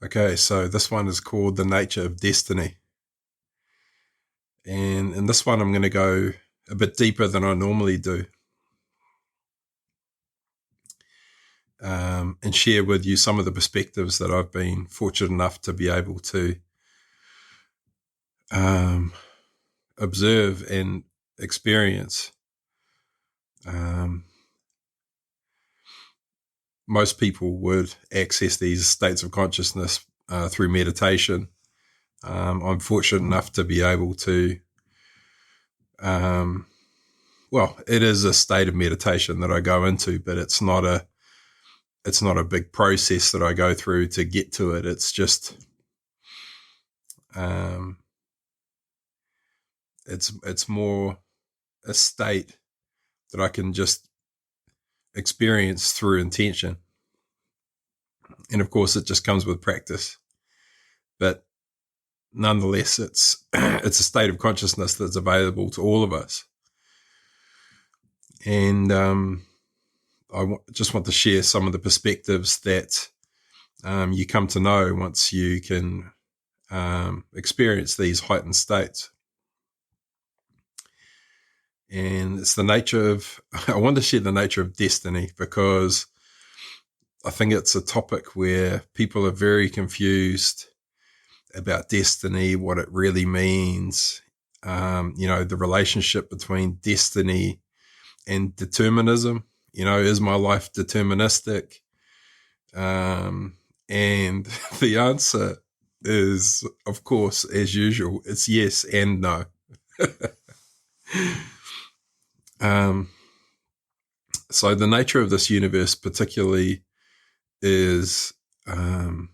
Okay, so this one is called The Nature of Destiny. And in this one, I'm going to go a bit deeper than I normally do, and share with you some of the perspectives that I've been fortunate enough to be able to observe and experience. Most people would access these states of consciousness through meditation. I'm fortunate enough to be able to, it is a state of meditation that I go into, but it's not a big process that I go through to get to it. It's just, it's more a state that I can just experience through intention. And of course, it just comes with practice. But nonetheless, it's a state of consciousness that's available to all of us. And just want to share some of the perspectives that you come to know once you can experience these heightened states. And it's the nature of, I want to share the nature of destiny because I think it's a topic where people are very confused about destiny, what it really means, the relationship between destiny and determinism. Is my life deterministic? And the answer is, of course, as usual, it's yes and no. So the nature of this universe particularly is that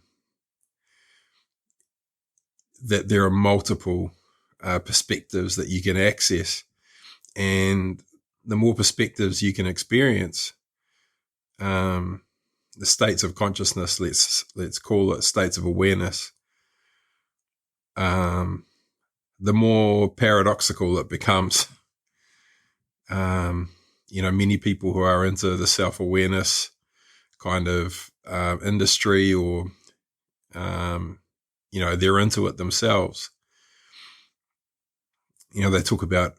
there are multiple perspectives that you can access, and the more perspectives you can experience, the states of consciousness, let's call it states of awareness, the more paradoxical it becomes. Many people who are into the self-awareness kind of industry, or they're into it themselves. They talk about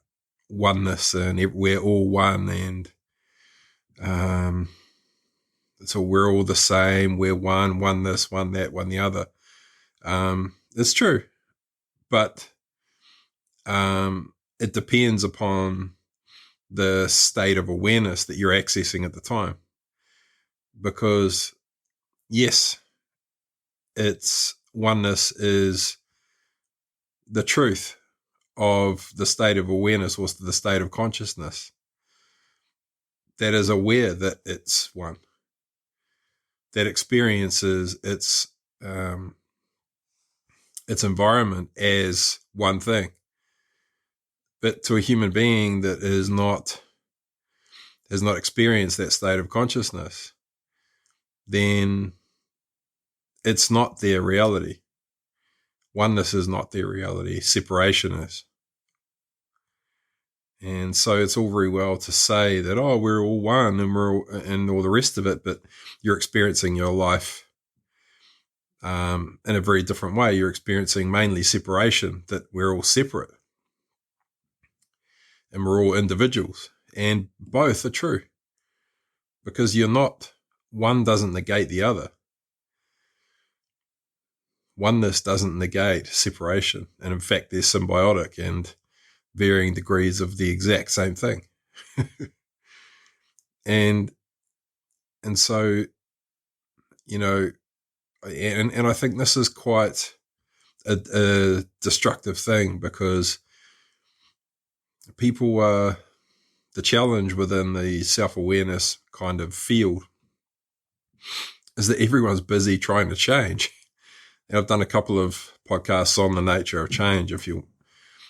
oneness and we're all one, and so we're all the same. We're one this, one that, one the other. It's true, but it depends upon the state of awareness that you're accessing at the time. Because yes, oneness is the truth of the state of awareness, or the state of consciousness that is aware that it's one, that experiences its environment as one thing. But to a human being that has not experienced that state of consciousness, then it's not their reality. Oneness is not their reality. Separation is. And so it's all very well to say that, oh, we're all one and all the rest of it, but you're experiencing your life in a very different way. You're experiencing mainly separation, that we're all separate and we're all individuals. And both are true, because one doesn't negate the other. Oneness doesn't negate separation. And in fact, they're symbiotic and varying degrees of the exact same thing. and so, and I think this is quite a destructive thing, because people are, the challenge within the self-awareness kind of field is that everyone's busy trying to change. And I've done a couple of podcasts on the nature of change. If you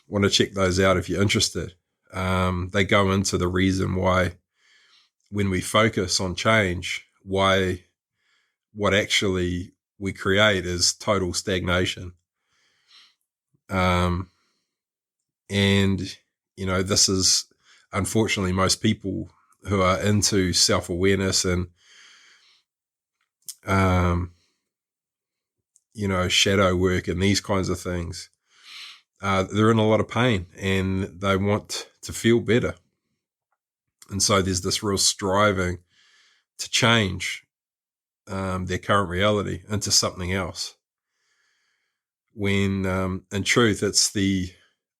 want to check those out, if you're interested, they go into the reason why, when we focus on change, what actually we create is total stagnation. And, this is, unfortunately, most people who are into self-awareness and, shadow work and these kinds of things, they're in a lot of pain and they want to feel better. And so there's this real striving to change their current reality into something else. When in truth, it's the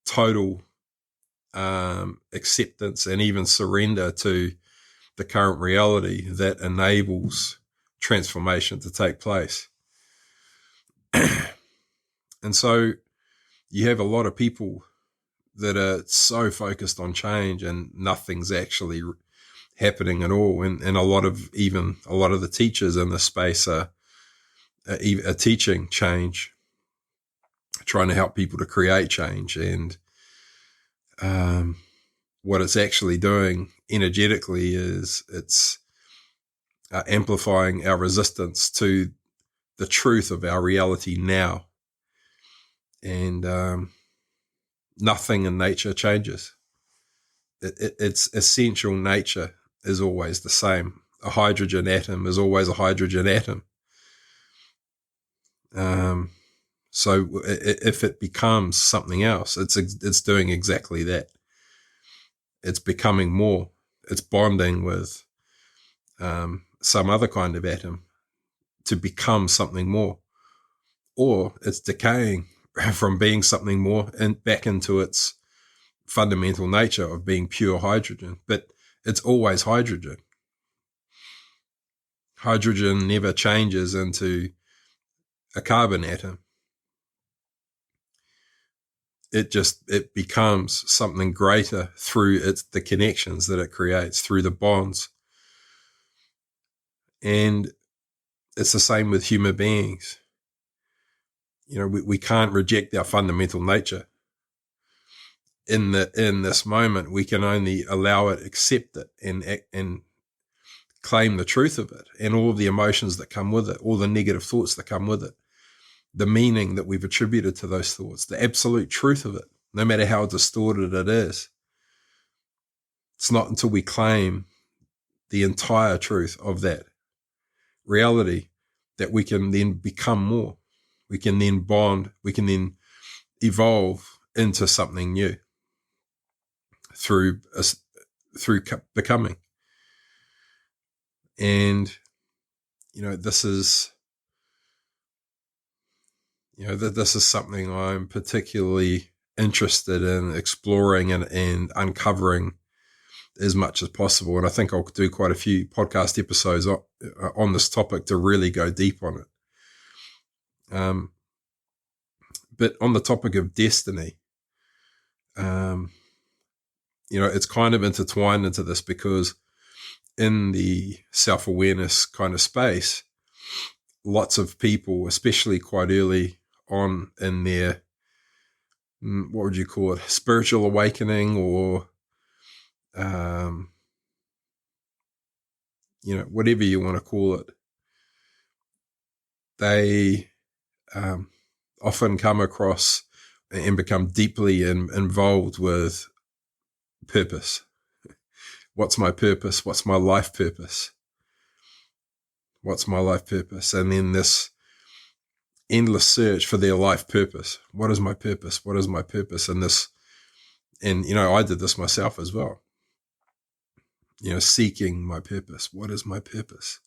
total acceptance and even surrender to the current reality that enables transformation to take place. And so you have a lot of people that are so focused on change and nothing's actually happening at all. And a lot of the teachers in this space are teaching change, trying to help people to create change. And what it's actually doing energetically is it's amplifying our resistance to the truth of our reality now. And nothing in nature changes. Its essential nature is always the same. A hydrogen atom is always a hydrogen atom. So if it becomes something else, it's doing exactly that. It's becoming more. It's bonding with some other kind of atom to become something more, or it's decaying from being something more and back into its fundamental nature of being pure hydrogen. But it's always hydrogen. Hydrogen never changes into a carbon atom. It becomes something greater through the connections that it creates, through the bonds. And it's the same with human beings. We can't reject our fundamental nature. In this moment, we can only allow it, accept it, and claim the truth of it, and all of the emotions that come with it, all the negative thoughts that come with it, the meaning that we've attributed to those thoughts, the absolute truth of it, no matter how distorted it is. It's not until we claim the entire truth of that reality that we can then become more. We can then bond. We can then evolve into something new through becoming. And this is something I'm particularly interested in exploring and uncovering as much as possible. And I think I'll do quite a few podcast episodes on this topic to really go deep on it. But on the topic of destiny, it's kind of intertwined into this, because in the self-awareness kind of space, lots of people, especially quite early on in their, what would you call it, spiritual awakening, or whatever you want to call it, they often come across and become deeply involved with purpose. What's my purpose? What's my life purpose? What's my life purpose? And then this endless search for their life purpose. What is my purpose? What is my purpose? And I did this myself as well. Seeking my purpose. What is my purpose?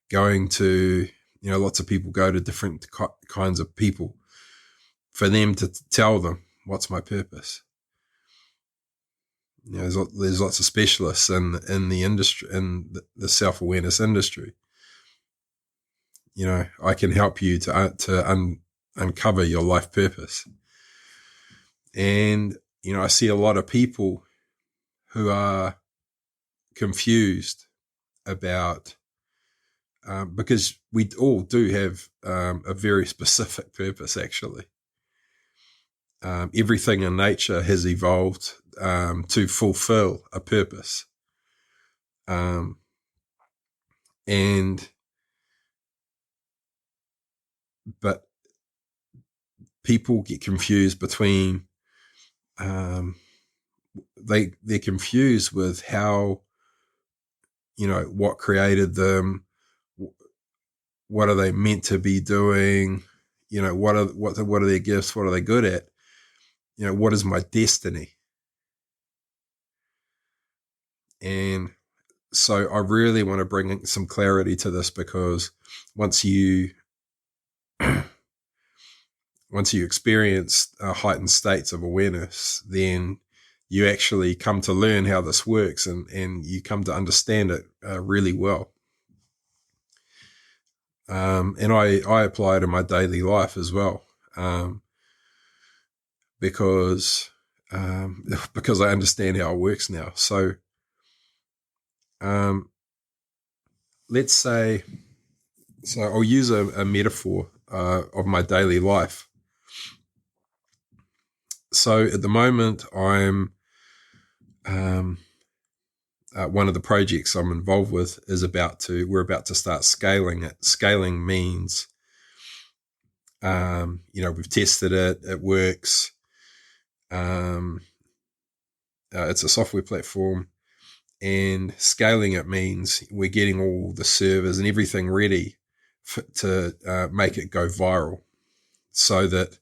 Going to, lots of people go to different kinds of people for them to tell them what's my purpose. There's lots of specialists in the industry, in the self-awareness industry. I can help you to uncover your life purpose. And, I see a lot of people who are confused about, because we all do have a very specific purpose, actually. Everything in nature has evolved to fulfill a purpose. But people get confused between, they're confused with how, what created them, what are they meant to be doing? What are their gifts? What are they good at? What is my destiny? And so I really want to bring some clarity to this, because once you experience heightened states of awareness, then you actually come to learn how this works, and you come to understand it really well. And I apply it in my daily life as well, because I understand how it works now. So let's say, I'll use a metaphor of my daily life. So at the moment, I'm one of the projects I'm involved with is we're about to start scaling it. Scaling means, we've tested it, it works. It's a software platform, and scaling it means we're getting all the servers and everything ready to make it go viral, so that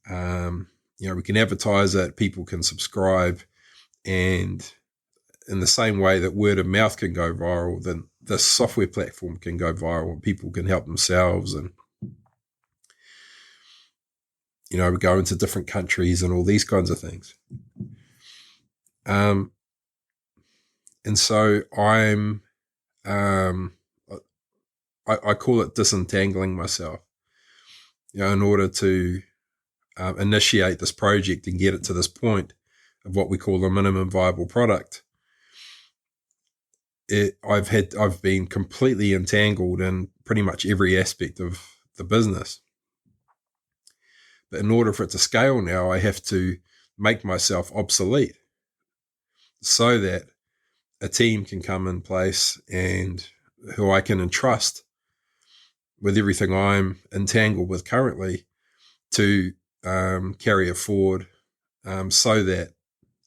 we can advertise it, people can subscribe, and in the same way that word of mouth can go viral, then the software platform can go viral, and people can help themselves, and we go into different countries and all these kinds of things. And so I'm, I call it disentangling myself, in order to initiate this project and get it to this point of what we call a minimum viable product. I've been completely entangled in pretty much every aspect of the business. But in order for it to scale now, I have to make myself obsolete so that a team can come in place and who I can entrust with everything I'm entangled with currently to carry it forward, so that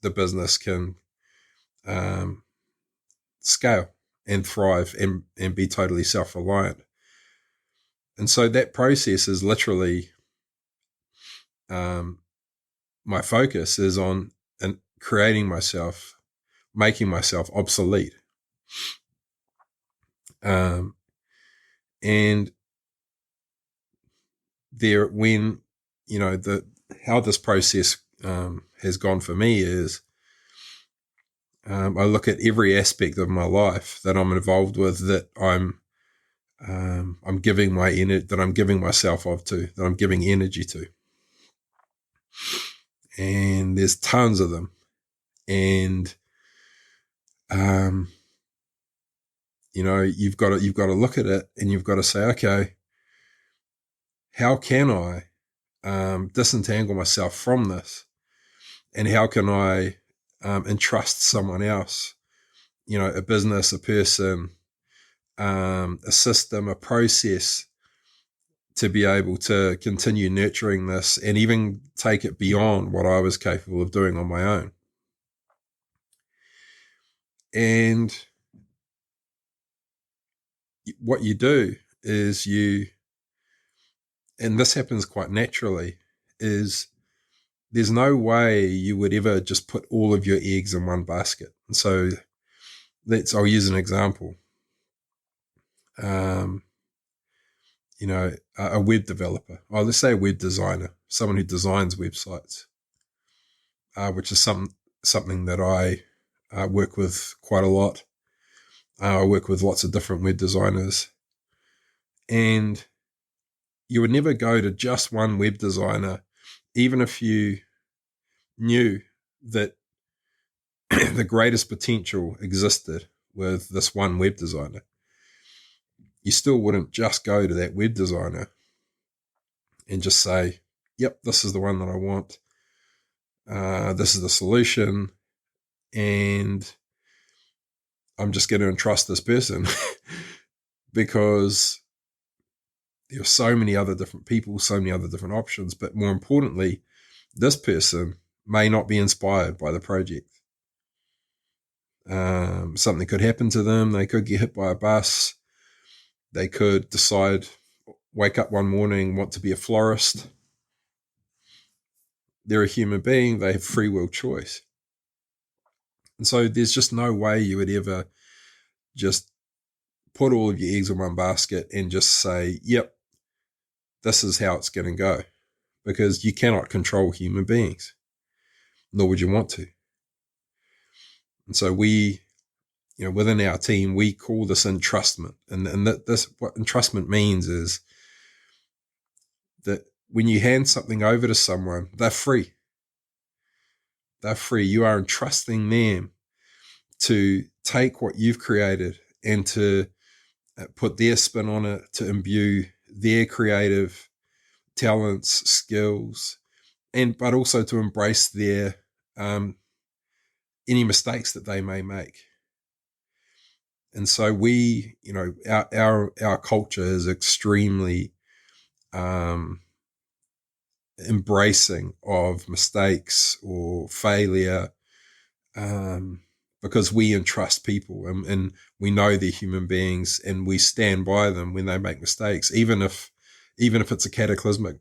the business can scale and thrive and be totally self-reliant. And so that process is literally, my focus is on creating myself, making myself obsolete. And there, when, how this process has gone for me is, I look at every aspect of my life that I'm involved with, that I'm giving that I'm giving myself that I'm giving energy to. And there's tons of them. And, you've got to look at it, and you've got to say, okay, how can I disentangle myself from this? And how can I entrust someone else, a business, a person, a system, a process, to be able to continue nurturing this and even take it beyond what I was capable of doing on my own. And what you do is and this happens quite naturally, is there's no way you would ever just put all of your eggs in one basket. And so I'll use an example. A web developer, let's say a web designer, someone who designs websites, which is something that I work with quite a lot. I work with lots of different web designers, and you would never go to just one web designer, even if you knew that the greatest potential existed with this one web designer. You still wouldn't just go to that web designer and just say, yep, this is the one that I want. This is the solution. And I'm just going to entrust this person because there are so many other different people, so many other different options. But more importantly, this person may not be inspired by the project. Something could happen to them. They could get hit by a bus. They could decide, wake up one morning, want to be a florist. They're a human being. They have free will choice. And so there's just no way you would ever just put all of your eggs in one basket and just say, yep, this is how it's going to go. Because you cannot control human beings, nor would you want to. And so we, within our team, we call this entrustment. And this, what entrustment means is that when you hand something over to someone, they're free. They're free. You are entrusting them to take what you've created and to put their spin on it, to imbue their creative talents, skills, but also to embrace their any mistakes that they may make. And so we, our culture is extremely embracing of mistakes or failure, because we entrust people and we know they're human beings and we stand by them when they make mistakes, even if it's a cataclysmic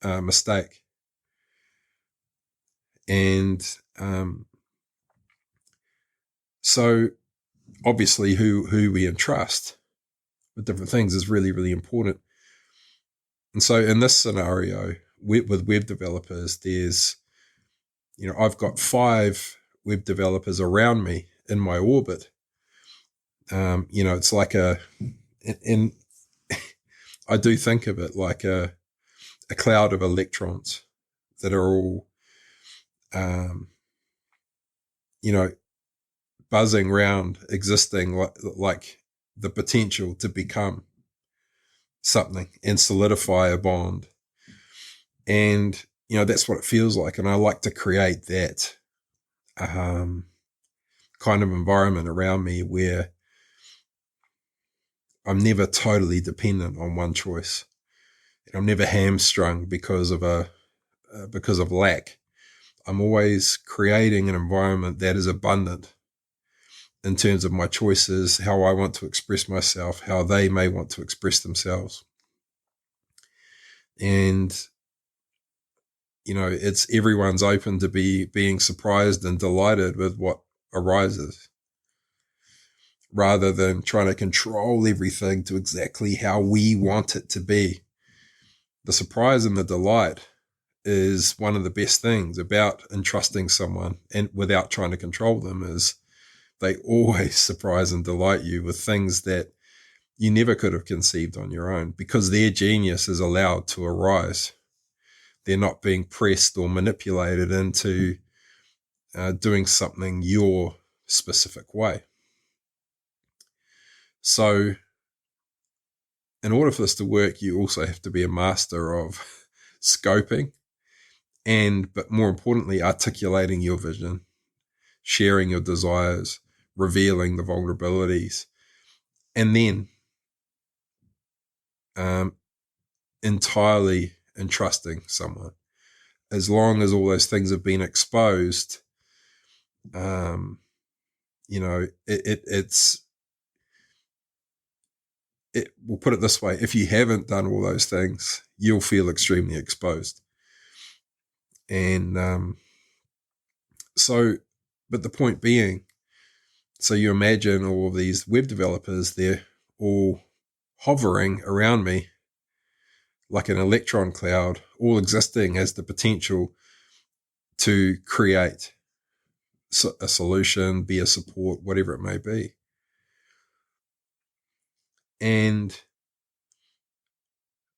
mistake. And so obviously who we entrust with different things is really, really important. And so in this scenario with web developers, there's, I've got 5 web developers around me in my orbit. It's like and I do think of it like a cloud of electrons that are all, buzzing around, existing like the potential to become something and solidify a bond. And, that's what it feels like. And I like to create that kind of environment around me where I'm never totally dependent on one choice. I'm never hamstrung because of lack. I'm always creating an environment that is abundant in terms of my choices, how I want to express myself, how they may want to express themselves. And, it's everyone's open to being surprised and delighted with what arises, rather than trying to control everything to exactly how we want it to be. The surprise and the delight is one of the best things about entrusting someone, and without trying to control them, is they always surprise and delight you with things that you never could have conceived on your own, because their genius is allowed to arise. They're not being pressed or manipulated into doing something your specific way. So in order for this to work, you also have to be a master of scoping but more importantly, articulating your vision, sharing your desires, revealing the vulnerabilities, and then entirely entrusting someone. As long as all those things have been exposed, we'll put it this way: if you haven't done all those things, you'll feel extremely exposed. And but the point being, so you imagine all of these web developers, they're all hovering around me like an electron cloud, all existing as the potential to create a solution, be a support, whatever it may be. And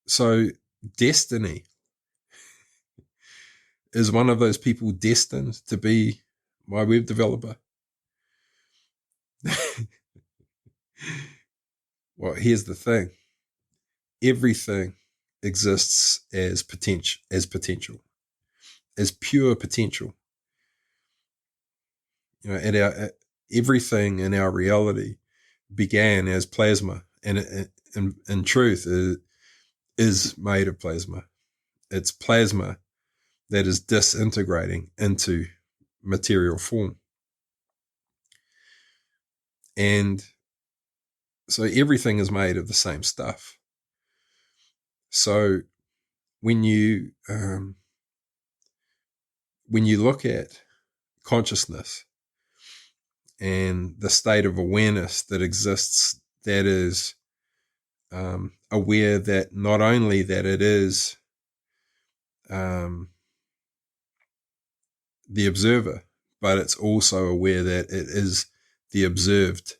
so destiny is one of those people destined to be my web developer. Well, here's the thing. Everything exists as potential, as pure potential. Everything in our reality began as plasma, and in truth, it is made of plasma. It's plasma that is disintegrating into material form. And So everything is made of the same stuff. So when you look at consciousness and the state of awareness that exists, that is aware that not only that it is the observer, but it's also aware that it is the observed,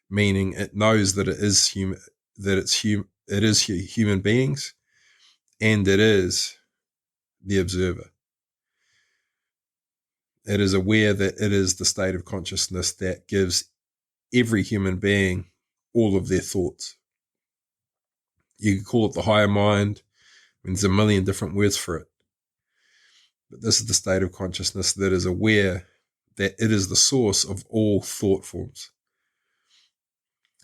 meaning it knows that it is human, that it is human beings, and it is the observer. It is aware that it is the state of consciousness that gives every human being all of their thoughts. You could call it the higher mind. There's a million different words for it. But this is the state of consciousness that is aware that it is the source of all thought forms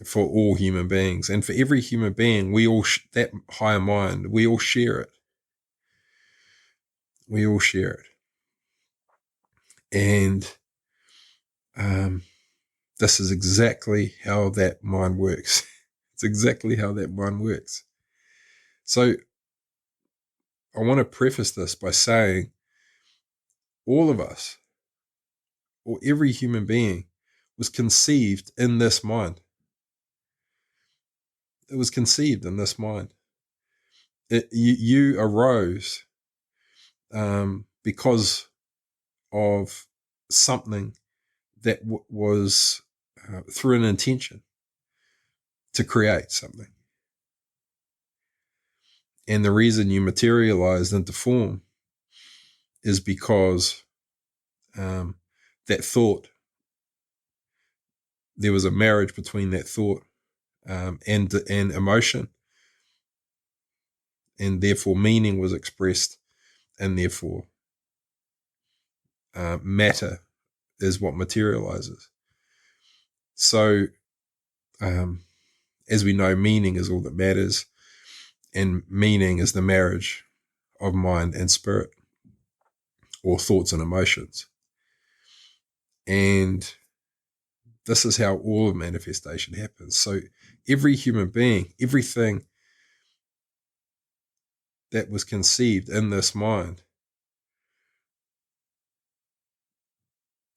for all human beings. And for every human being, we all, that higher mind, we all share it. We all share it. And this is exactly how that mind works. It's exactly how that mind works. So I want to preface this by saying all of us, or every human being, was conceived in this mind. It was conceived in this mind. You arose because of something that was through an intention to create something. And the reason you materialized into form is because that thought, there was a marriage between that thought and emotion, and therefore meaning was expressed, and therefore matter is what materializes. So as we know, meaning is all that matters, and meaning is the marriage of mind and spirit, or thoughts and emotions. And this is how all of manifestation happens. So every human being, everything that was conceived in this mind,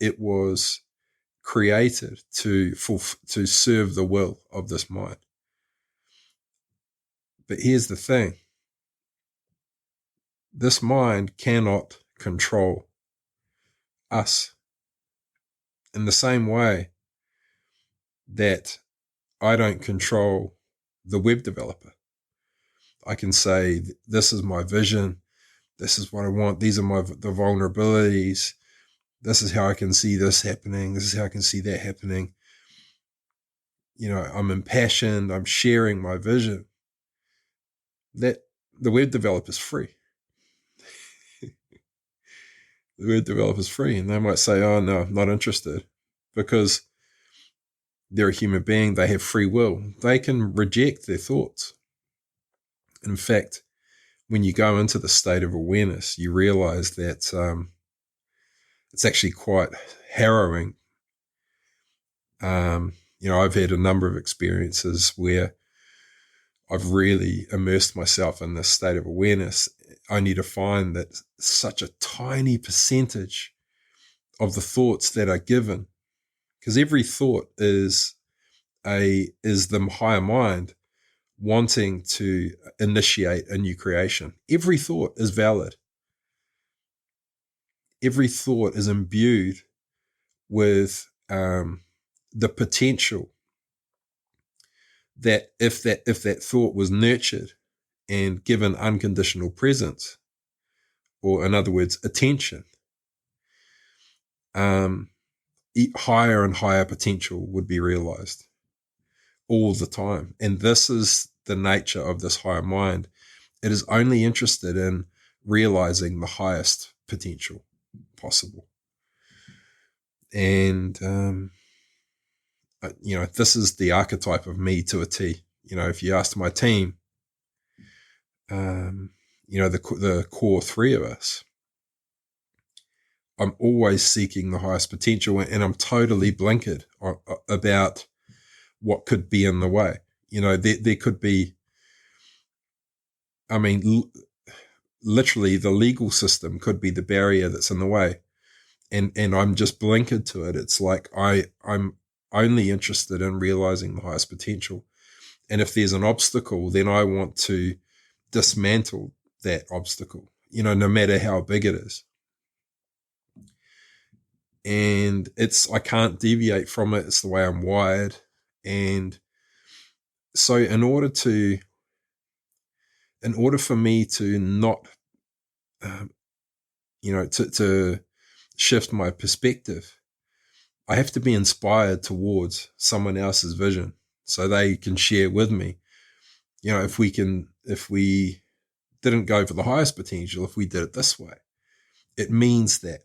it was created to serve the will of this mind. But here's the thing. This mind cannot control us in the same way that I don't control the web developer. I can say, this is my vision. This is what I want. These are the vulnerabilities. This is how I can see this happening. This is how I can see that happening. You know, I'm impassioned. I'm sharing my vision. That the web developer is free. The web developer is free. And they might say, oh, no, I'm not interested, because they're a human being. They have free will. They can reject their thoughts. In fact, when you go into the state of awareness, you realize that it's actually quite harrowing. You know, I've had a number of experiences where I've really immersed myself in this state of awareness, only to find that such a tiny percentage of the thoughts that are given, because every thought is the higher mind wanting to initiate a new creation. Every thought is valid. Every thought is imbued with the potential that if that thought was nurtured and given unconditional presence, or in other words, attention, higher and higher potential would be realized all the time. And this is the nature of this higher mind. It is only interested in realizing the highest potential possible. And, you know, this is the archetype of me to a T. You know, if you asked my team, you know, the core three of us, I'm always seeking the highest potential, and I'm totally blinkered about what could be in the way. There could be, literally the legal system could be the barrier that's in the way. And I'm just blinkered to it. It's like I'm only interested in realizing the highest potential. And if there's an obstacle, then I want to dismantle that obstacle, no matter how big it is. And I can't deviate from it. It's the way I'm wired. And so in order for me to not, to shift my perspective, I have to be inspired towards someone else's vision so they can share with me. If we didn't go for the highest potential, if we did it this way, it means that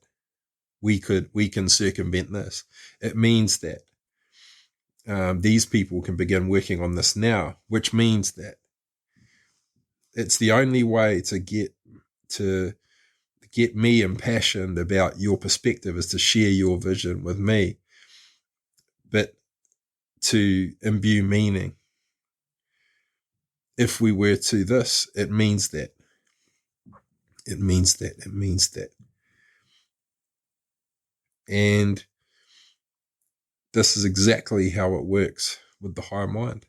we can circumvent this. It means that these people can begin working on this now, which means that it's the only way to get me impassioned about your perspective is to share your vision with me, but to imbue meaning. If we were to this, it means that. And this is exactly how it works with the higher mind.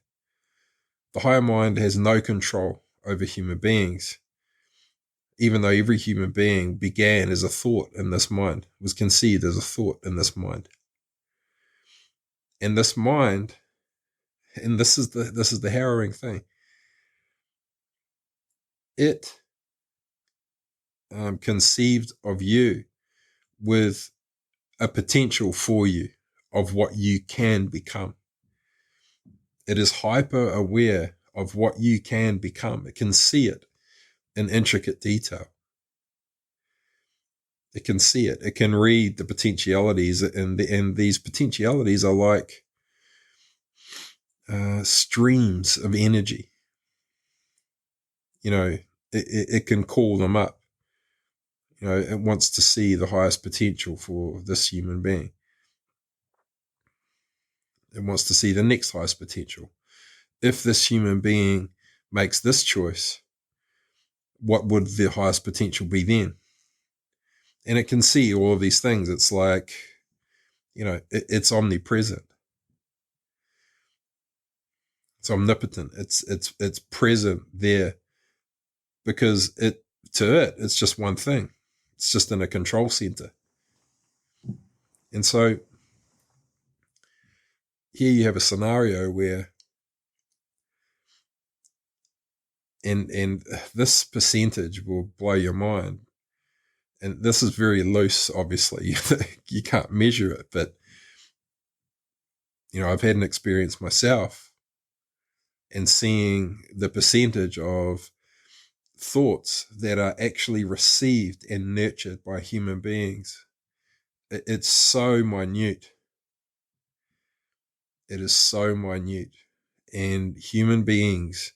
The higher mind has no control over human beings, even though every human being began as a thought in this mind, was conceived as a thought in this mind. And this mind, and this is the harrowing thing, it conceived of you with a potential for you of what you can become. It is hyper aware of what you can become. It can see it in intricate detail. It can see it. It can read the potentialities, and these potentialities are like streams of energy. It can call them up. It wants to see the highest potential for this human being. It wants to see the next highest potential. If this human being makes this choice, what would the highest potential be then? And it can see all of these things. It's like, it's omnipresent. It's omnipotent. It's present there because it's just one thing. It's just in a control center. And so here you have a scenario where, and this percentage will blow your mind. And this is very loose, obviously. You can't measure it, but I've had an experience myself and seeing the percentage of thoughts that are actually received and nurtured by human beings. It's so minute. It is so minute. And human beings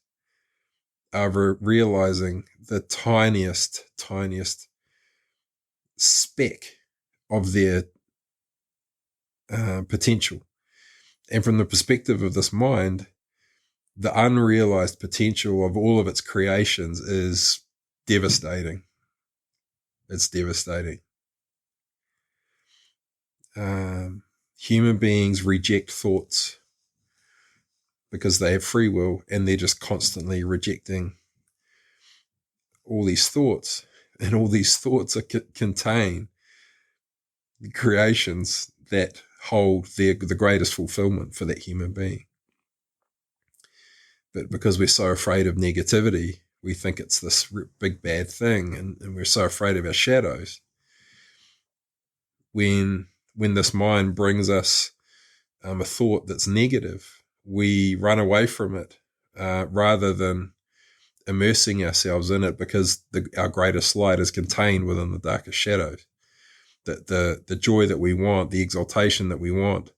are realizing the tiniest speck of their potential. And from the perspective of this mind, the unrealized potential of all of its creations is devastating. It's devastating. Human beings reject thoughts because they have free will, and they're just constantly rejecting all these thoughts. And all these thoughts contain creations that hold the greatest fulfillment for that human being. But because we're so afraid of negativity, we think it's this big bad thing, and we're so afraid of our shadows. When this mind brings us a thought that's negative, we run away from it rather than immersing ourselves in it, because our greatest light is contained within the darkest shadows. The joy that we want, the exaltation that we want,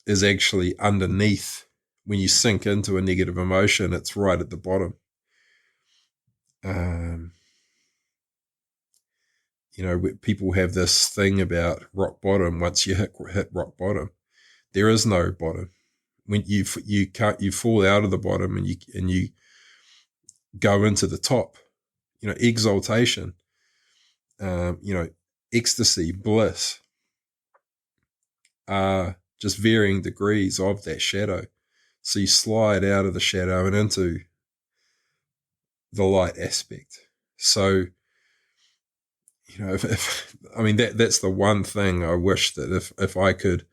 is actually underneath. When you sink into a negative emotion, it's right at the bottom. People have this thing about rock bottom. Once you hit rock bottom, there is no bottom. when you fall out of the bottom and you go into the top. Exaltation, ecstasy, bliss are just varying degrees of that shadow. So you slide out of the shadow and into the light aspect. So, that's the one thing I wish that if I could,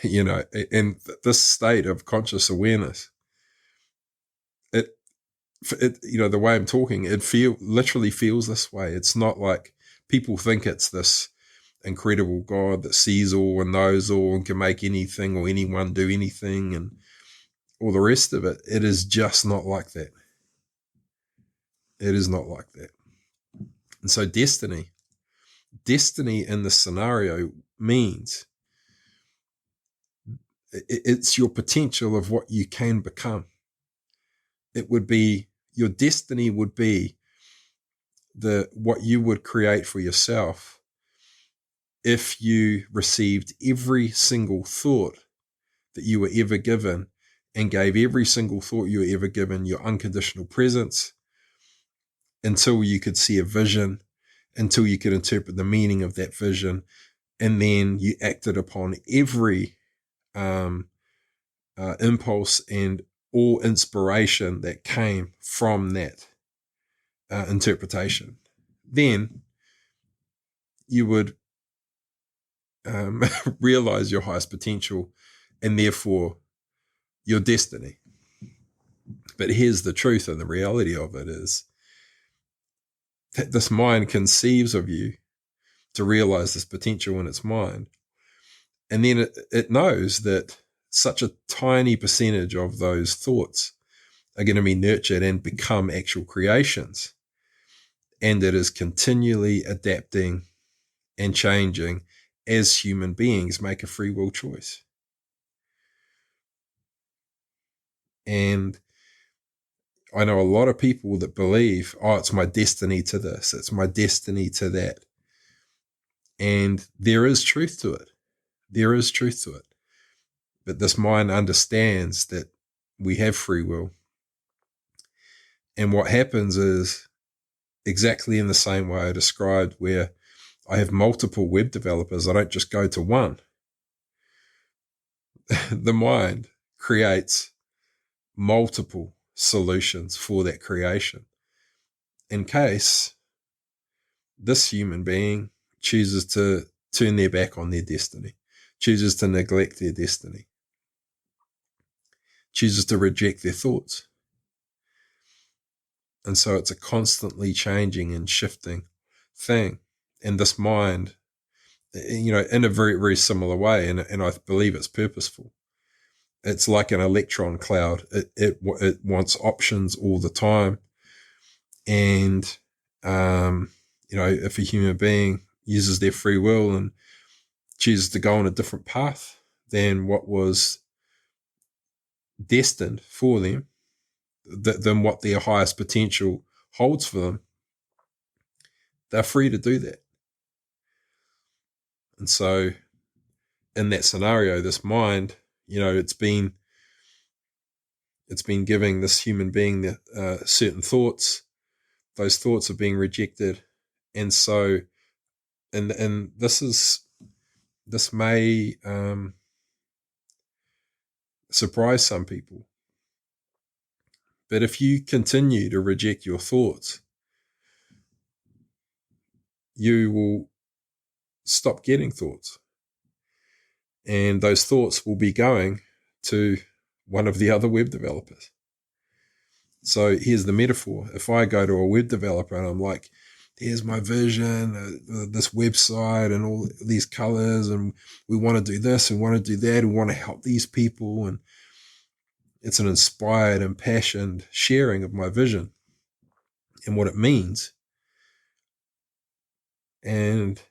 in this state of conscious awareness, it the way I'm talking, it literally feels this way. It's not like people think it's this incredible God that sees all and knows all and can make anything or anyone do anything and all the rest of it. It is just not like that. It is not like that. And so destiny in this scenario means it's your potential of what you can become. It would be, your destiny would be what you would create for yourself if you received every single thought that you were ever given and gave every single thought you were ever given your unconditional presence until you could see a vision, until you could interpret the meaning of that vision, and then you acted upon every impulse and all inspiration that came from that interpretation. Then you would realize your highest potential and therefore your destiny. But here's the truth and the reality of it is that this mind conceives of you to realize this potential in its mind. And then it knows that such a tiny percentage of those thoughts are going to be nurtured and become actual creations. And it is continually adapting and changing as human beings make a free will choice. And I know a lot of people that believe, it's my destiny to this, it's my destiny to that. And there is truth to it. There is truth to it. But this mind understands that we have free will. And what happens is exactly in the same way I described, where I have multiple web developers. I don't just go to one. The mind creates multiple solutions for that creation in case this human being chooses to turn their back on their destiny, chooses to neglect their destiny, chooses to reject their thoughts. And so it's a constantly changing and shifting thing. And this mind, in a very, very similar way, and I believe it's purposeful. It's like an electron cloud. It wants options all the time. And, if a human being uses their free will and chooses to go on a different path than what was destined for them, than what their highest potential holds for them, they're free to do that. And so in that scenario, this mind, it's been giving this human being certain thoughts. Those thoughts are being rejected. And so, and this may surprise some people. But if you continue to reject your thoughts, you will stop getting thoughts. And those thoughts will be going to one of the other web developers. So here's the metaphor. If I go to a web developer and I'm like, here's my vision, this website and all these colors, and we want to do this and want to do that, and want to help these people, and it's an inspired, impassioned sharing of my vision and what it means. And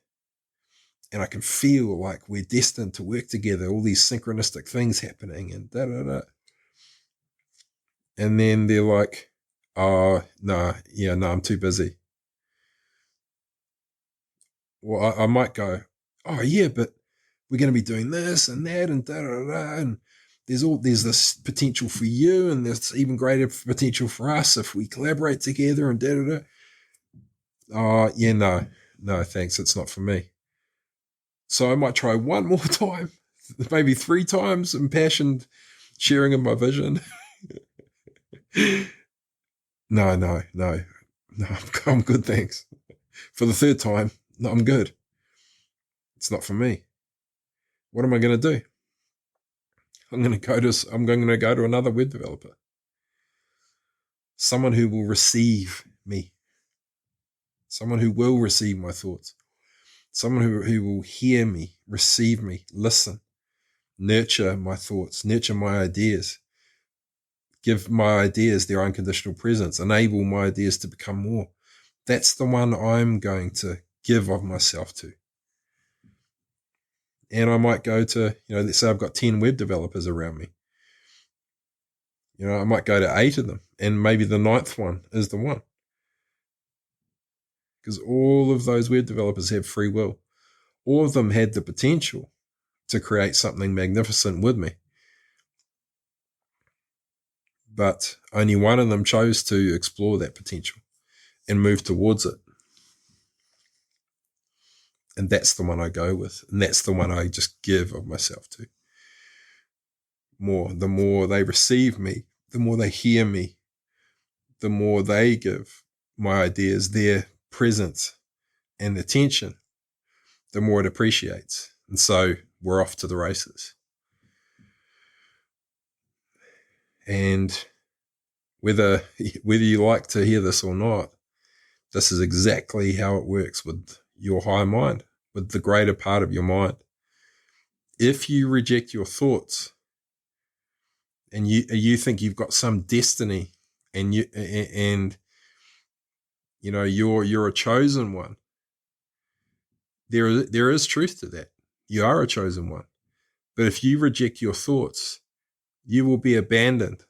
I can feel like we're destined to work together, all these synchronistic things happening and da-da-da. And then they're like, oh, no, I'm too busy. Well, I might go, oh, yeah, but we're going to be doing this and that and da da da, and there's this potential for you, and there's even greater potential for us if we collaborate together and da da da. Oh yeah, no, thanks, it's not for me. So I might try one more time, maybe 3 times, impassioned sharing of my vision. No, I'm good, thanks. For the 3rd time, no, I'm good. It's not for me. What am I going to do? I'm going to go to another web developer. Someone who will receive me. Someone who will receive my thoughts. Someone who will hear me, receive me, listen, nurture my thoughts, nurture my ideas, give my ideas their unconditional presence, enable my ideas to become more. That's the one I'm going to give of myself to. And I might go to, let's say I've got 10 web developers around me. I might go to 8 of them, and maybe the 9th one is the one. Because all of those web developers have free will. All of them had the potential to create something magnificent with me. But only one of them chose to explore that potential and move towards it. And that's the one I go with. And that's the one I just give of myself to. The more they receive me, the more they hear me, the more they give my ideas their presence and attention, the more it appreciates. And so we're off to the races. And whether you like to hear this or not, this is exactly how it works with your higher mind, with the greater part of your mind. If you reject your thoughts and you think you've got some destiny and you're a chosen one, there is truth to that. You are a chosen one. But if you reject your thoughts, you will be abandoned.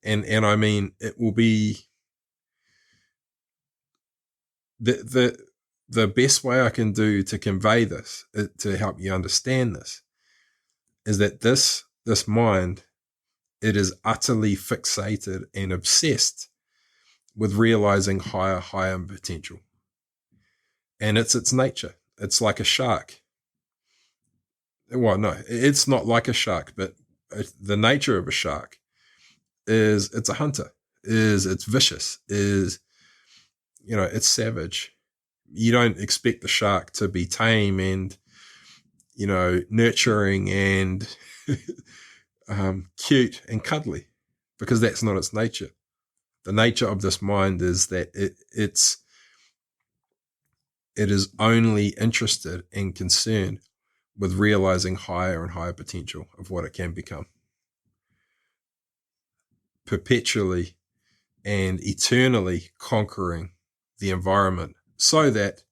And I mean, it will be the best way I can do to convey this, to help you understand this, is that this mind, it is utterly fixated and obsessed with realizing higher potential. And it's its nature. It's like a shark. Well, no, it's not like a shark, but the nature of a shark is it's a hunter, it's vicious, it's savage. You don't expect the shark to be tame and, nurturing and cute and cuddly, because that's not its nature. The nature of this mind is that it is only interested and concerned with realizing higher and higher potential of what it can become, perpetually and eternally conquering the environment so that it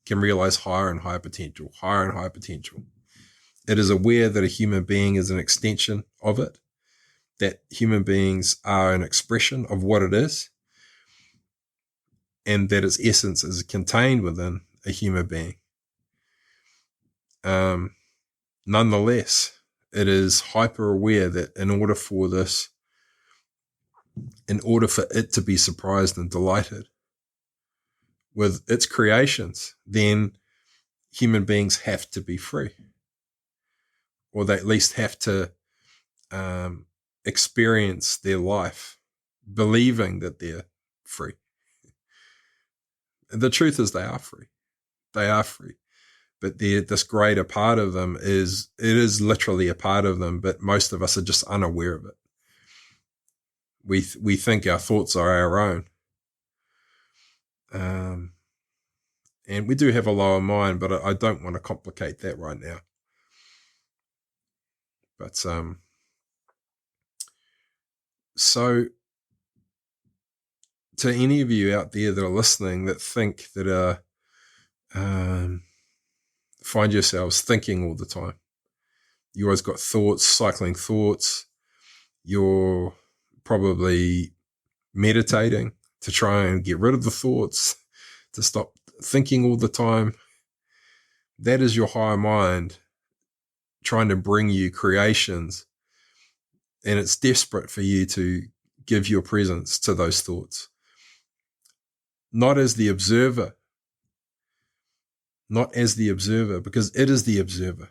can realize higher and higher potential. It is aware that a human being is an extension of it, that human beings are an expression of what it is, and that its essence is contained within a human being. Nonetheless, it is hyper aware that in order for it to be surprised and delighted with its creations, then human beings have to be free, or they at least have to experience their life believing that they're free. The truth is they are free. But this greater part of them is literally a part of them, but most of us are just unaware of it. We think our thoughts are our own. And we do have a lower mind, but I don't want to complicate that right now. But so to any of you out there that are listening that think that find yourselves thinking all the time, you always got thoughts, cycling thoughts, you're probably meditating to try and get rid of the thoughts, to stop thinking all the time. that is your higher mind trying to bring you creations, and it's desperate for you to give your presence to those thoughts. Not as the observer, because it is the observer.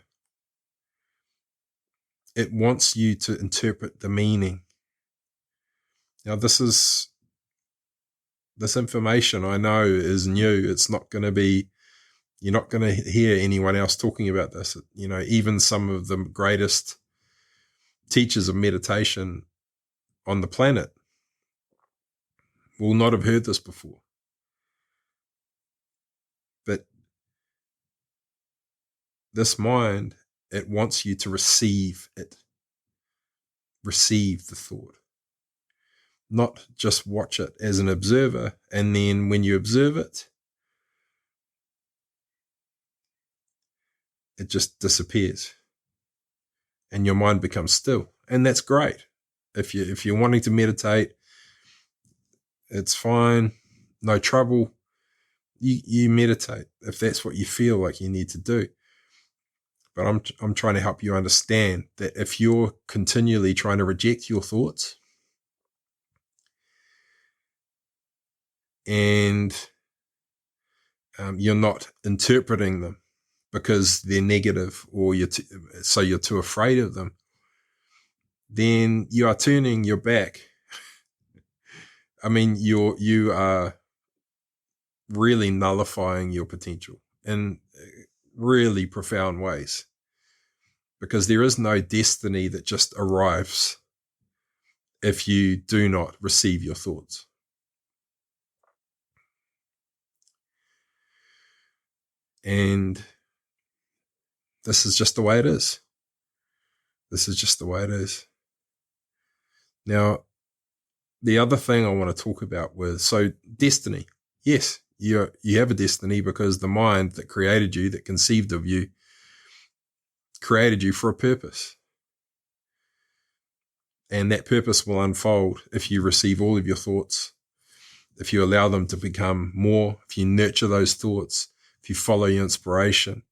It wants you to interpret the meaning. Now, this information I know is new. It's not going to be, you're not going to hear anyone else talking about this. Even some of the greatest teachers of meditation on the planet will not have heard this before. But this mind, it wants you to receive it. Receive the thought. Not just watch it as an observer, and then when you observe it, it just disappears. And your mind becomes still. And that's great. If you're wanting to meditate, it's fine, no trouble. You meditate if that's what you feel like you need to do. But I'm trying to help you understand that if you're continually trying to reject your thoughts and you're not interpreting them because they're negative, or you're too afraid of them, then you are turning your back. I mean, you are really nullifying your potential in really profound ways, because there is no destiny that just arrives if you do not receive your thoughts. And this is just the way it is. This is just the way it is. Now, the other thing I want to talk about was, so destiny. Yes, you have a destiny because the mind that created you, that conceived of you, created you for a purpose. And that purpose will unfold if you receive all of your thoughts, if you allow them to become more, if you nurture those thoughts, if you follow your inspiration,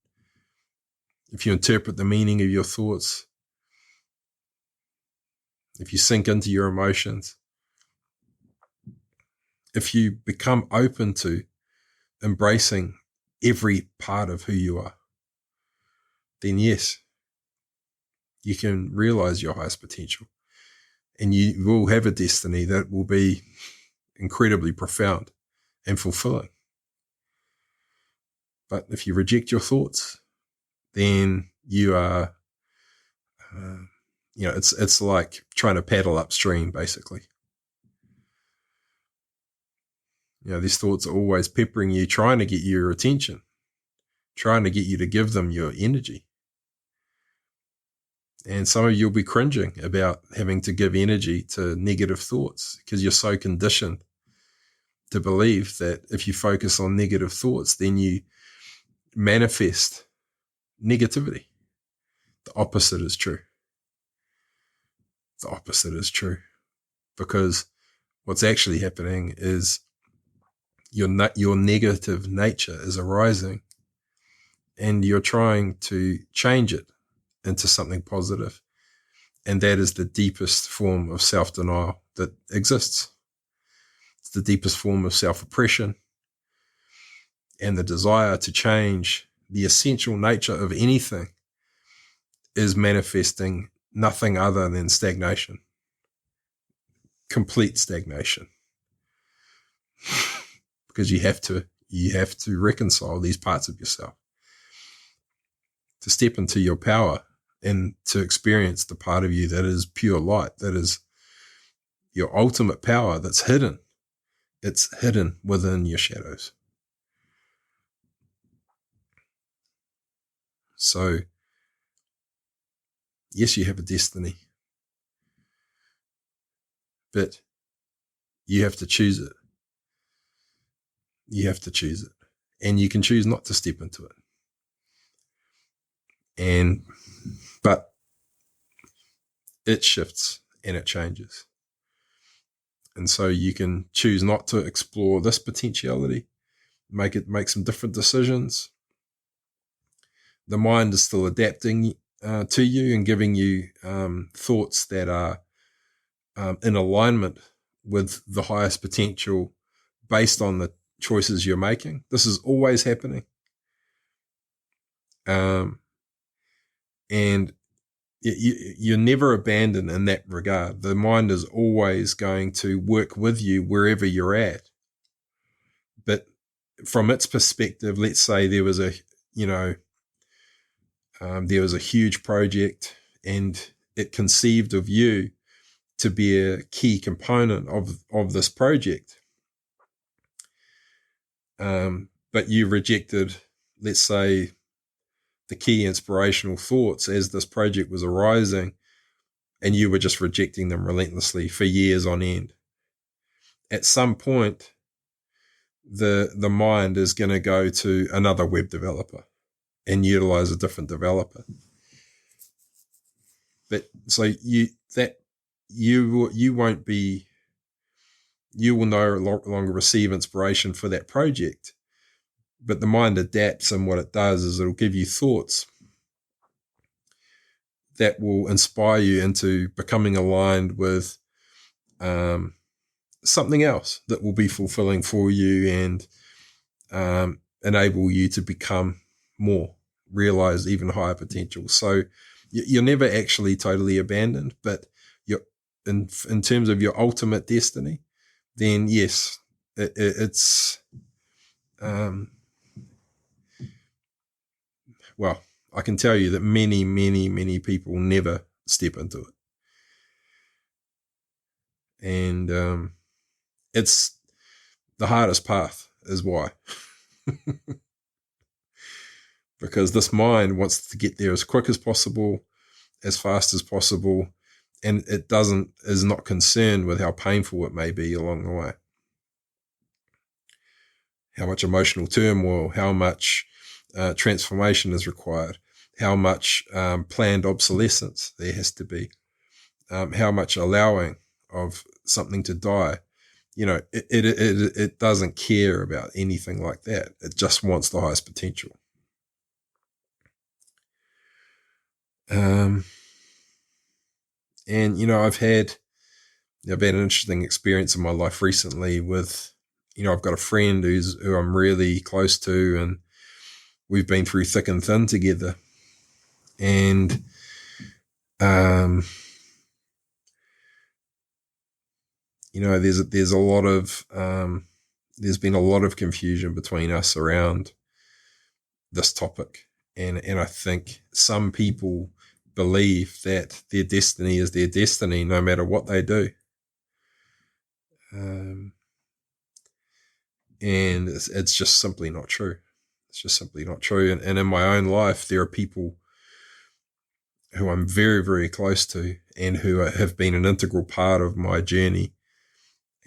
if you interpret the meaning of your thoughts, if you sink into your emotions, if you become open to embracing every part of who you are, then yes, you can realize your highest potential, and you will have a destiny that will be incredibly profound and fulfilling. But if you reject your thoughts, then you are, it's like trying to paddle upstream, basically. These thoughts are always peppering you, trying to get your attention, trying to get you to give them your energy. And some of you will be cringing about having to give energy to negative thoughts because you're so conditioned to believe that if you focus on negative thoughts, then you manifest negativity. The opposite is true. The opposite is true, because what's actually happening is your negative nature is arising, and you're trying to change it into something positive. And that is the deepest form of self-denial that exists. It's the deepest form of self-oppression, and the desire to change the essential nature of anything is manifesting nothing other than stagnation, complete stagnation. Because you have to reconcile these parts of yourself to step into your power and to experience the part of you that is pure light, that is your ultimate power that's hidden. It's hidden within your shadows. So, yes, you have a destiny, but you have to choose it. You have to choose it. And you can choose not to step into it. But it shifts and it changes. And so you can choose not to explore this potentiality, make some different decisions, the mind is still adapting to you and giving you thoughts that are in alignment with the highest potential based on the choices you're making. This is always happening. And you're never abandoned in that regard. The mind is always going to work with you wherever you're at. But from its perspective, let's say there was a huge project and it conceived of you to be a key component of this project. But you rejected, let's say, the key inspirational thoughts as this project was arising, and you were just rejecting them relentlessly for years on end. At some point, the mind is going to go to another web developer and utilize a different developer. But so you will no longer receive inspiration for that project. But the mind adapts, and what it does is it'll give you thoughts that will inspire you into becoming aligned with something else that will be fulfilling for you and enable you to become more, realize even higher potential. So you're never actually totally abandoned, but you're in terms of your ultimate destiny, then yes, it's well, I can tell you that many, many, many people never step into it. And it's the hardest path is why. Because this mind wants to get there as quick as possible, as fast as possible, and it is not concerned with how painful it may be along the way. How much emotional turmoil, how much transformation is required, how much planned obsolescence there has to be, how much allowing of something to die. It doesn't care about anything like that. It just wants the highest potential. And I've had an interesting experience in my life recently with, I've got a friend who I'm really close to, and we've been through thick and thin together. And there's a lot of there's been a lot of confusion between us around this topic, and I think some people believe that their destiny is their destiny no matter what they do. And it's just simply not true. It's just simply not true. And in my own life, there are people who I'm very, very close to and who have been an integral part of my journey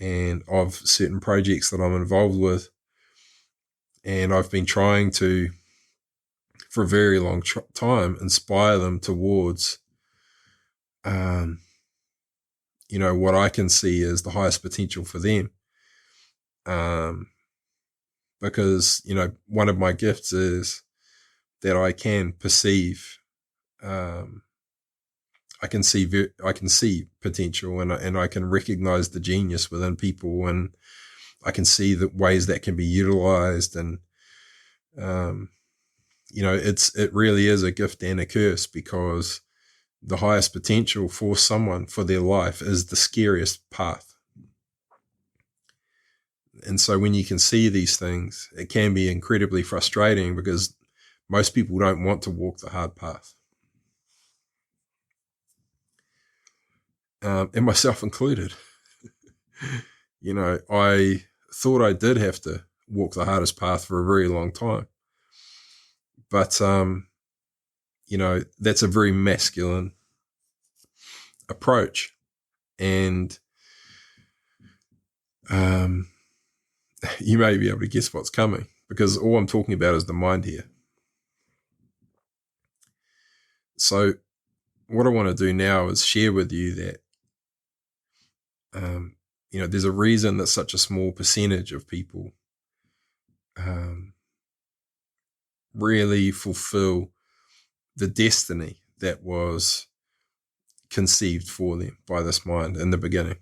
and of certain projects that I'm involved with. And I've been trying to, for a very long time, inspire them towards, what I can see as the highest potential for them. Because, one of my gifts is that I can perceive, I can see potential, and I can recognize the genius within people, and I can see the ways that can be utilized. And, it really is a gift and a curse, because the highest potential for someone for their life is the scariest path. And so when you can see these things, it can be incredibly frustrating, because most people don't want to walk the hard path. And myself included. I thought I did have to walk the hardest path for a very long time. But, that's a very masculine approach. And you may be able to guess what's coming, because all I'm talking about is the mind here. So what I want to do now is share with you that, there's a reason that such a small percentage of people really fulfill the destiny that was conceived for them by this mind in the beginning.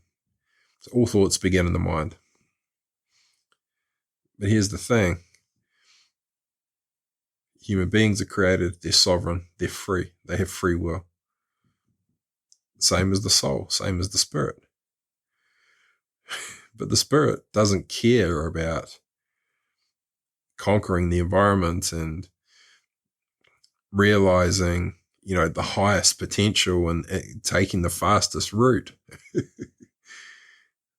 So all thoughts begin in the mind. But here's the thing. Human beings are created, they're sovereign, they're free, they have free will. Same as the soul, same as the spirit. But the spirit doesn't care about conquering the environment and realizing, the highest potential and taking the fastest route.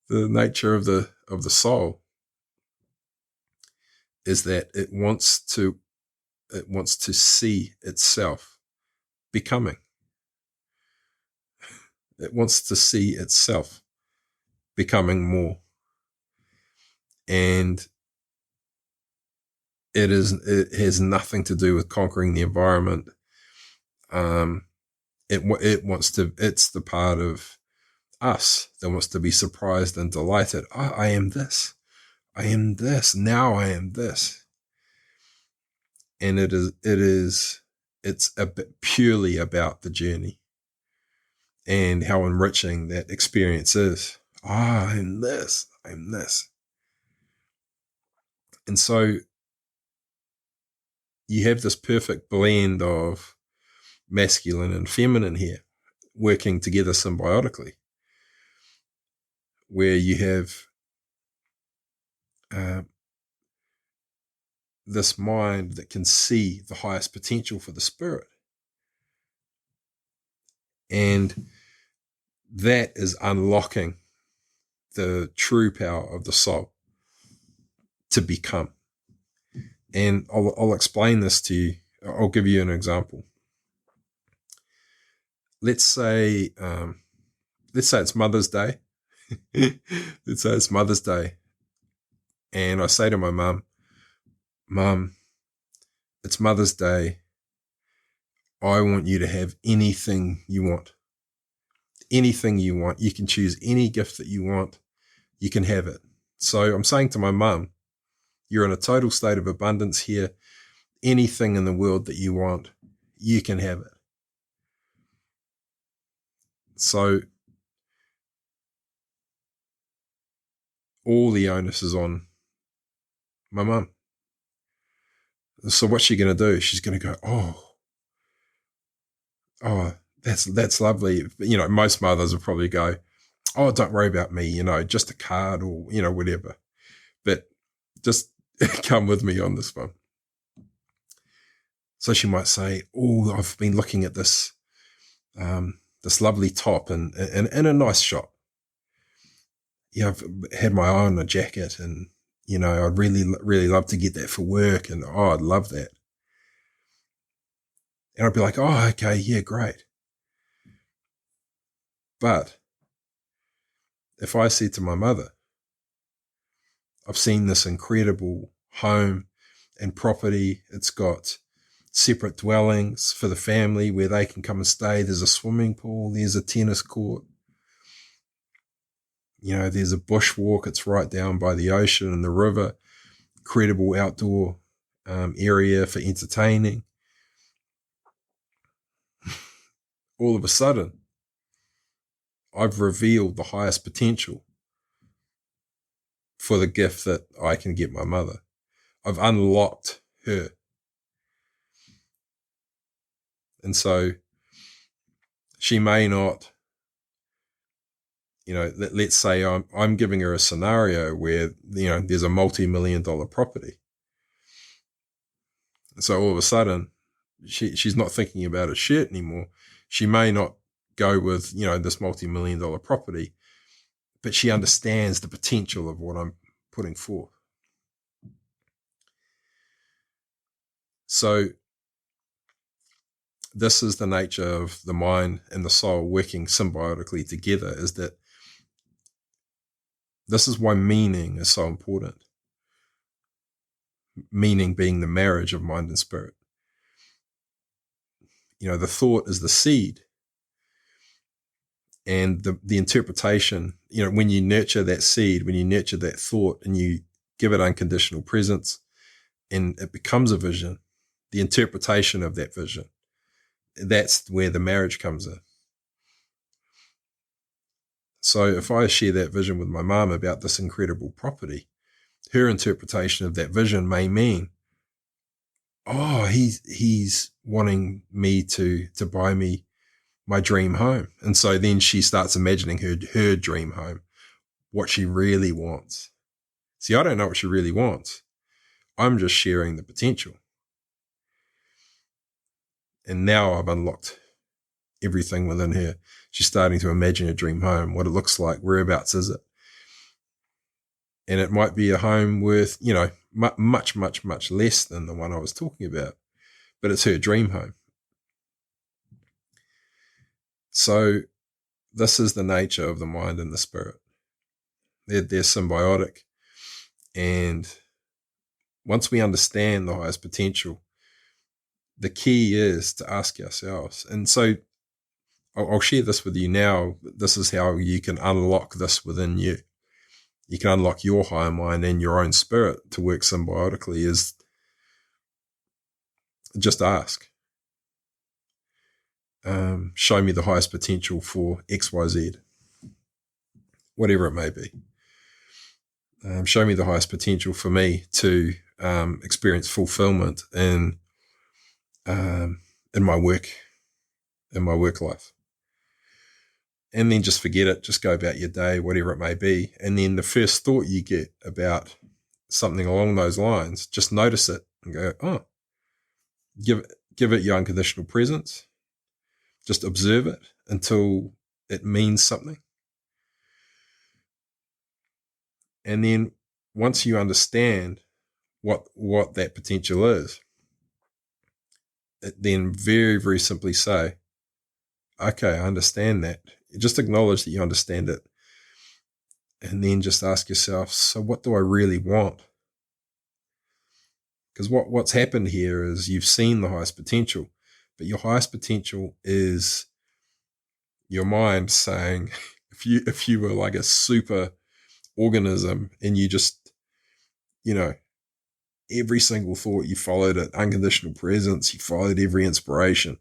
The nature of the soul is that it wants to see itself becoming. It wants to see itself becoming more. And it has nothing to do with conquering the environment. It wants to, it's the part of us that wants to be surprised and delighted. I am this. I am this. Now I am this. And it's purely about the journey and how enriching that experience is. I'm this. I'm this. And so you have this perfect blend of masculine and feminine here working together symbiotically, where you have this mind that can see the highest potential for the spirit. And that is unlocking the true power of the soul to become. And I'll explain this to you. I'll give you an example. Let's say it's Mother's Day. Let's say it's Mother's Day. And I say to my mum, Mum, it's Mother's Day. I want you to have anything you want. Anything you want. You can choose any gift that you want. You can have it. So I'm saying to my mum, you're in a total state of abundance here. Anything in the world that you want, you can have it. So all the onus is on my mum. So what's she going to do? She's going to go, oh, that's lovely. Most mothers will probably go, oh, don't worry about me, just a card or, whatever. But just come with me on this one. So she might say, oh, I've been looking at this, this lovely top in a nice shop. Yeah, I've had my eye on a jacket and, I'd really, really love to get that for work. And, I'd love that. And I'd be like, oh, okay, yeah, great. But if I said to my mother, I've seen this incredible home and property. It's got separate dwellings for the family where they can come and stay. There's a swimming pool. There's a tennis court. There's a bushwalk. It's right down by the ocean and the river. Incredible outdoor area for entertaining. All of a sudden, I've revealed the highest potential for the gift that I can get my mother. I've unlocked her. And so she may not, let's say I'm giving her a scenario where, there's a multi-million-dollar property. So all of a sudden, she's not thinking about a shirt anymore. She may not go with, this multi-million-dollar property, but she understands the potential of what I'm putting forth. So this is the nature of the mind and the soul working symbiotically together, is that this is why meaning is so important. Meaning being the marriage of mind and spirit. The thought is the seed. And the interpretation, when you nurture that seed, when you nurture that thought and you give it unconditional presence and it becomes a vision, the interpretation of that vision that's where the marriage comes in. So if I share that vision with my mum about this incredible property, her interpretation of that vision may mean, oh, he's wanting me to buy me my dream home. And so then she starts imagining her dream home, what she really wants. See, I don't know what she really wants. I'm just sharing the potential. And now I've unlocked everything within her. She's starting to imagine a dream home, what it looks like, whereabouts is it? And it might be a home worth, much, much, much less than the one I was talking about, but it's her dream home. So this is the nature of the mind and the spirit. They're symbiotic. And once we understand the highest potential, the key is to ask ourselves. And so I'll share this with you now. This is how you can unlock this within you. You can unlock your higher mind and your own spirit to work symbiotically, is just ask. Show me the highest potential for XYZ, whatever it may be. Show me the highest potential for me to experience fulfillment in my work life. And then just forget it. Just go about your day, whatever it may be. And then the first thought you get about something along those lines, just notice it and go, oh, give it your unconditional presence. Just observe it until it means something. And then once you understand what that potential is, then very, very simply say, okay, I understand that. Just acknowledge that you understand it. And then just ask yourself, so what do I really want? Because what's happened here is you've seen the highest potential, but your highest potential is your mind saying, if you were like a super organism and you just, every single thought you followed it, unconditional presence, you followed every inspiration,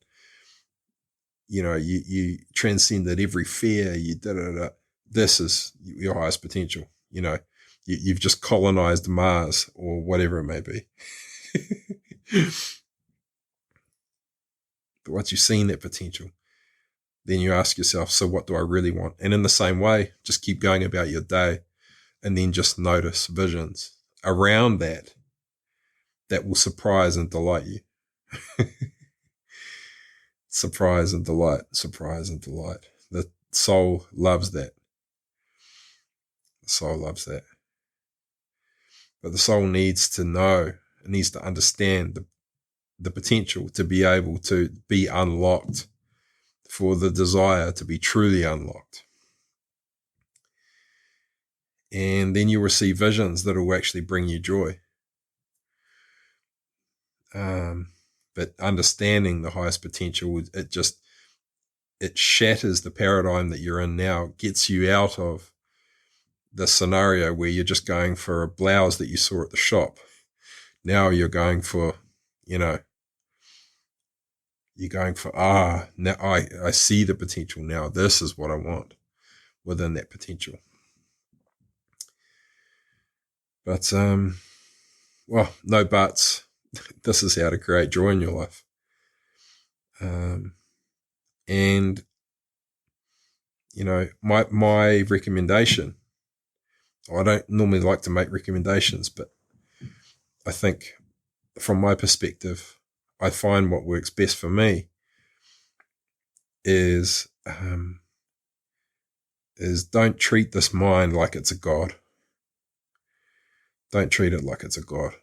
you transcended every fear, you da-da-da. This is your highest potential. You've just colonized Mars or whatever it may be. But once you've seen that potential, then you ask yourself, so what do I really want? And in the same way, just keep going about your day and then just notice visions around that will surprise and delight you. Surprise and delight, surprise and delight. The soul loves that. The soul loves that. But the soul needs to know, it needs to understand the potential to be able to be unlocked, for the desire to be truly unlocked. And then you'll receive visions that will actually bring you joy. But understanding the highest potential, it shatters the paradigm that you're in now, gets you out of the scenario where you're just going for a blouse that you saw at the shop. Now you're going for, now I see the potential now. This is what I want within that potential. But, no buts. This is how to create joy in your life. And, my recommendation, I don't normally like to make recommendations, but I think from my perspective, I find what works best for me is don't treat this mind like it's a god. Don't treat it like it's a god.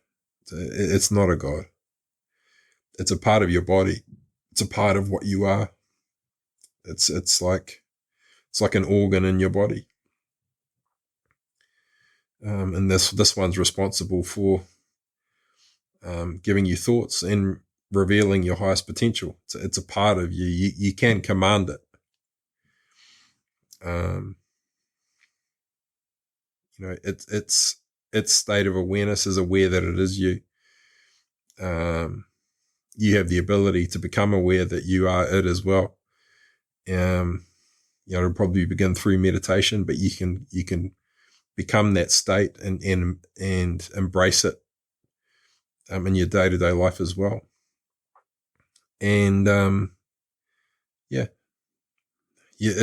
It's not a god. It's a part of your body. It's a part of what you are. It's like an organ in your body. And this one's responsible for giving you thoughts and revealing your highest potential. It's a part of you. You can command it. Its state of awareness is aware that it is you. you have the ability to become aware that you are it as well. It'll probably begin through meditation, but you can become that state and embrace it in your day-to-day life as well. And in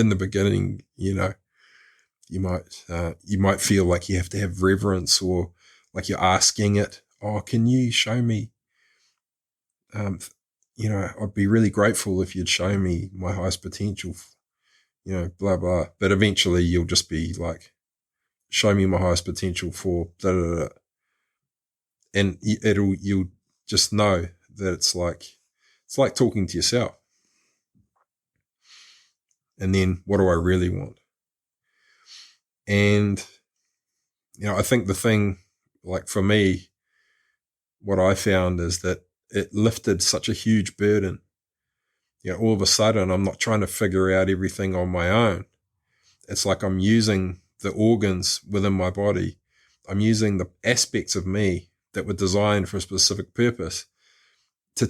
the beginning, you might feel like you have to have reverence, or like you're asking it, oh, can you show me? I'd be really grateful if you'd show me my highest potential, blah, blah. But eventually you'll just be like, show me my highest potential for da, da, da. And you'll just know that it's like talking to yourself. And then what do I really want? And, I think the thing, like for me, what I found is that it lifted such a huge burden. All of a sudden, I'm not trying to figure out everything on my own. It's like I'm using the organs within my body. I'm using the aspects of me that were designed for a specific purpose to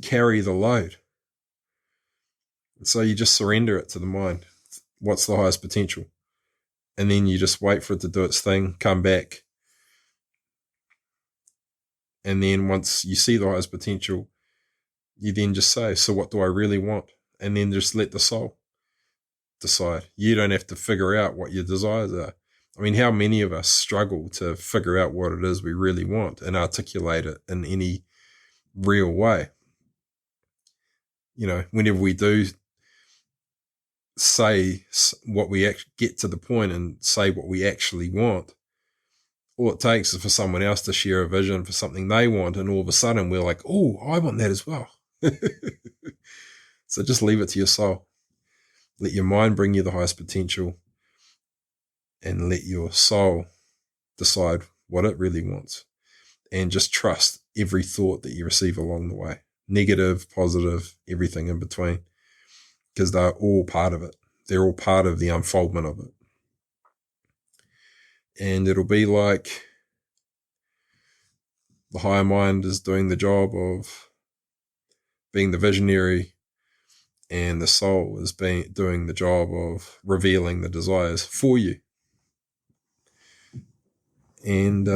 carry the load. And so you just surrender it to the mind. What's the highest potential? And then you just wait for it to do its thing, come back. And then once you see the highest potential, you then just say, so what do I really want? And then just let the soul decide. You don't have to figure out what your desires are. I mean, how many of us struggle to figure out what it is we really want and articulate it in any real way? Whenever we do say what we get to the point and say what we actually want, all it takes is for someone else to share a vision for something they want, and all of a sudden we're like, oh, I want that as well. So just leave it to your soul. Let your mind bring you the highest potential, and let your soul decide what it really wants. And just trust every thought that you receive along the way. Negative, positive, everything in between. Because they're all part of it. They're all part of the unfoldment of it. And it'll be like the higher mind is doing the job of being the visionary, and the soul is doing the job of revealing the desires for you. And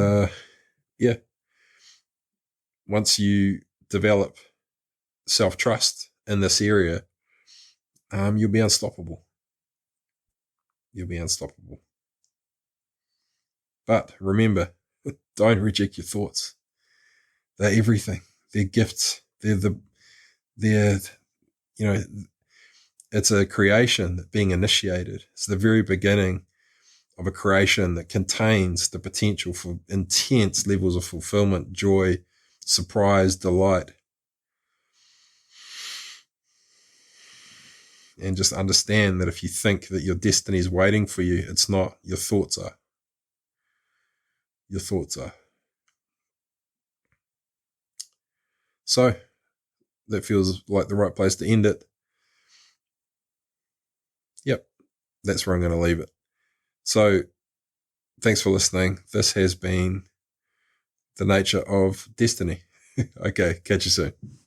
once you develop self-trust in this area, you'll be unstoppable. You'll be unstoppable. But remember, don't reject your thoughts. They're everything. They're gifts. It's a creation being initiated. It's the very beginning of a creation that contains the potential for intense levels of fulfillment, joy, surprise, delight. And just understand that if you think that your destiny is waiting for you, it's not. Your thoughts are. Your thoughts are. So that feels like the right place to end it. Yep, that's where I'm going to leave it. So thanks for listening. This has been The Nature of Destiny. Okay, catch you soon.